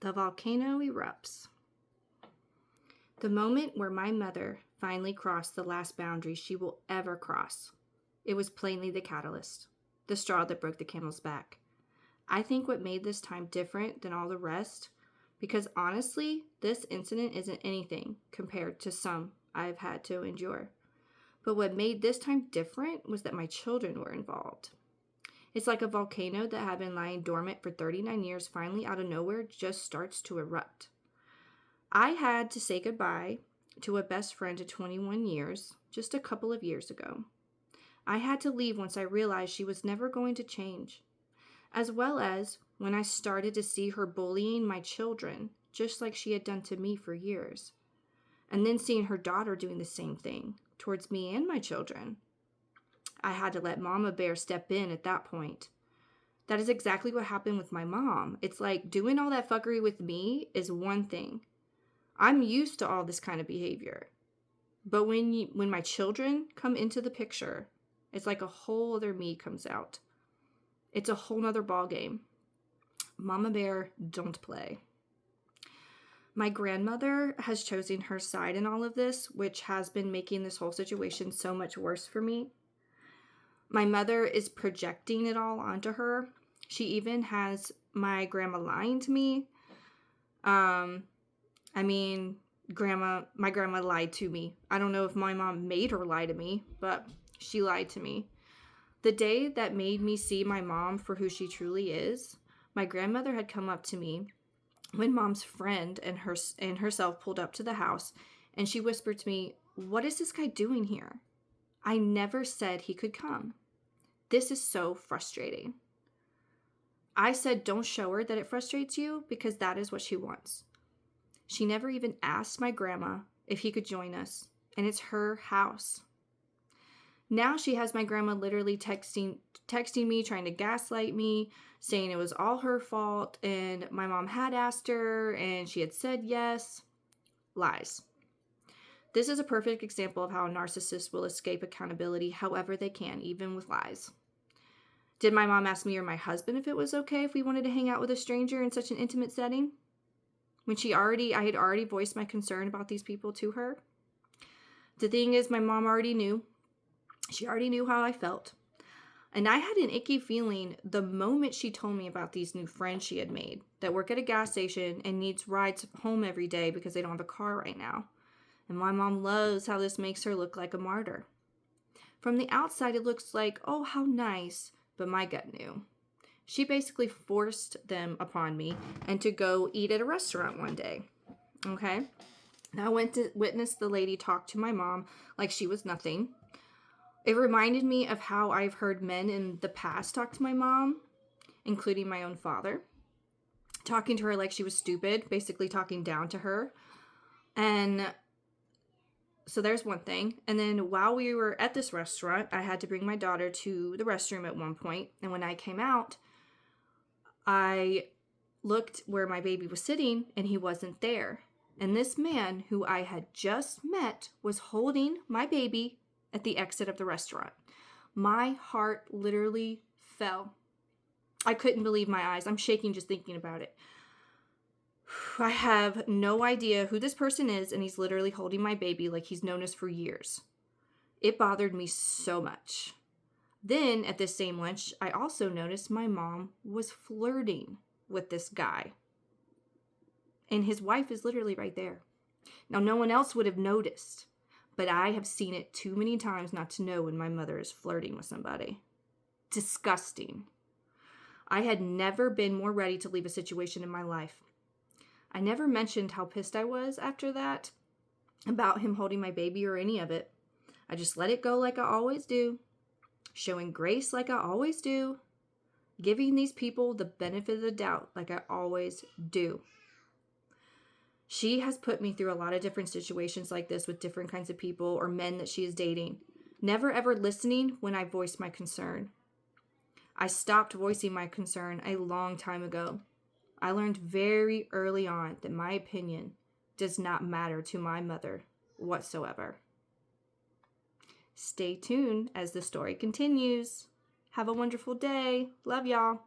The volcano erupts. The moment where my mother finally crossed the last boundary she will ever cross. It was plainly the catalyst, the straw that broke the camel's back. I think what made this time different than all the rest, because honestly, this incident isn't anything compared to some I've had to endure. But what made this time different was that my children were involved. It's like a volcano that had been lying dormant for 39 years finally out of nowhere just starts to erupt. I had to say goodbye to a best friend of 21 years just a couple of years ago. I had to leave once I realized she was never going to change, as well as when I started to see her bullying my children just like she had done to me for years, and then seeing her daughter doing the same thing towards me and my children. I had to let Mama Bear step in at that point. That is exactly what happened with my mom. It's like doing all that fuckery with me is one thing. I'm used to all this kind of behavior. But when my children come into the picture, it's like a whole other me comes out. It's a whole nother ball game. Mama Bear, don't play. My grandmother has chosen her side in all of this, which has been making this whole situation so much worse for me. My mother is projecting it all onto her. She even has my grandma lying to me. My grandma lied to me. I don't know if my mom made her lie to me, but she lied to me. The day that made me see my mom for who she truly is, my grandmother had come up to me when Mom's friend and herself pulled up to the house, and she whispered to me, "What is this guy doing here? I never said he could come. This is so frustrating." I said, "Don't show her that it frustrates you, because that is what she wants." She never even asked my grandma if he could join us, and it's her house. Now she has my grandma literally texting me, trying to gaslight me, saying it was all her fault, and my mom had asked her, and she had said yes. Lies. This is a perfect example of how a narcissist will escape accountability however they can, even with lies. Did my mom ask me or my husband if it was okay if we wanted to hang out with a stranger in such an intimate setting? When I had already voiced my concern about these people to her. The thing is, my mom already knew. She already knew how I felt. And I had an icky feeling the moment she told me about these new friends she had made that work at a gas station and needs rides home every day because they don't have a car right now. And my mom loves how this makes her look like a martyr. From the outside, it looks like, oh, how nice, but my gut knew. She basically forced them upon me and to go eat at a restaurant one day. Okay? Now I went to witness the lady talk to my mom like she was nothing. It reminded me of how I've heard men in the past talk to my mom, including my own father, talking to her like she was stupid, basically talking down to her. And so there's one thing. And then while we were at this restaurant, I had to bring my daughter to the restroom at one point. And when I came out, I looked where my baby was sitting and he wasn't there. And this man who I had just met was holding my baby at the exit of the restaurant. My heart literally fell. I couldn't believe my eyes. I'm shaking just thinking about it. I have no idea who this person is, and he's literally holding my baby like he's known us for years. It bothered me so much. Then, at this same lunch, I also noticed my mom was flirting with this guy. And his wife is literally right there. Now, no one else would have noticed, but I have seen it too many times not to know when my mother is flirting with somebody. Disgusting. I had never been more ready to leave a situation in my life. I never mentioned how pissed I was after that about him holding my baby or any of it. I just let it go like I always do, showing grace like I always do, giving these people the benefit of the doubt like I always do. She has put me through a lot of different situations like this with different kinds of people or men that she is dating, never ever listening when I voiced my concern. I stopped voicing my concern a long time ago. I learned very early on that my opinion does not matter to my mother whatsoever. Stay tuned as the story continues. Have a wonderful day. Love y'all.